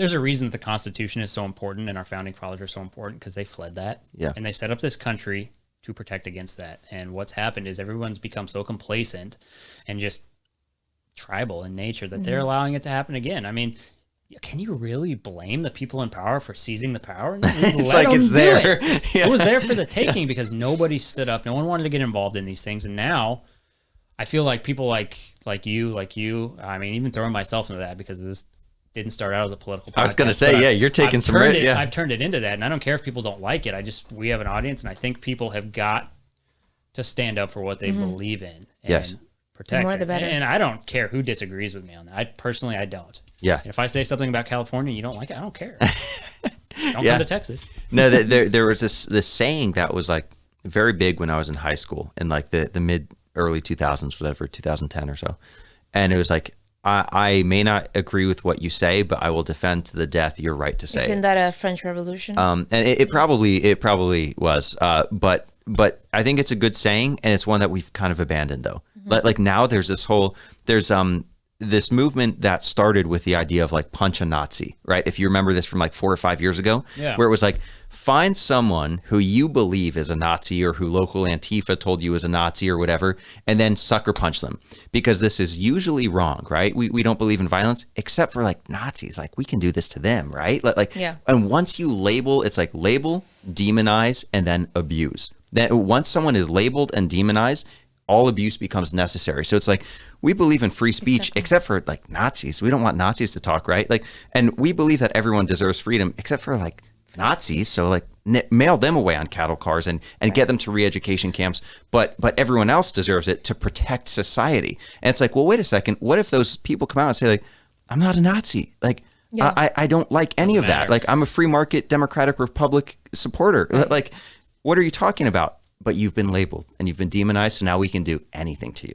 there's a reason that the Constitution is so important and our founding fathers are so important, because they fled that. Yeah. And they set up this country to protect against that. And what's happened is everyone's become so complacent and just tribal in nature that they're allowing it to happen again. I mean, can you really blame the people in power for seizing the power? It's like it's there. It was there for the taking because nobody stood up. No one wanted to get involved in these things. And now I feel like people like you, I mean, even throwing myself into that, because this didn't start out as a political podcast. I was going to say, yeah, you're taking some risk. I've turned it into that. And I don't care if people don't like it. We have an audience, and I think people have got to stand up for what they believe in and protect the more it. the better. And I don't care who disagrees with me on that. I don't. Yeah. And if I say something about California and you don't like it, I don't care. Don't come to Texas. No, there was this saying that was like very big when I was in high school in like the early 2000s, whatever, 2010 or so. And it was like, I may not agree with what you say, but I will defend to the death your right to say. Isn't that a French Revolution? And it probably was. But I think it's a good saying, and it's one that we've kind of abandoned though. Like now there's this movement that started with the idea of like punch a Nazi, right? If you remember this from like 4 or 5 years ago, where it was like, find someone who you believe is a Nazi or who local Antifa told you is a Nazi or whatever, and then sucker punch them, because this is usually wrong, right? We don't believe in violence, except for like Nazis. Like we can do this to them, right? And once you label, it's like label, demonize, and then abuse. Then once someone is labeled and demonized, all abuse becomes necessary. So it's like, we believe in free speech, except for like Nazis. We don't want Nazis to talk, right? Like, and we believe that everyone deserves freedom, except for like Nazis. So like mail them away on cattle cars and get them to re-education camps. But everyone else deserves it to protect society. And it's like, well, wait a second. What if those people come out and say like, I'm not a Nazi. Like, I don't like any of that. Like, I'm a free market democratic republic supporter. Like, what are you talking about? But you've been labeled and you've been demonized. So now we can do anything to you.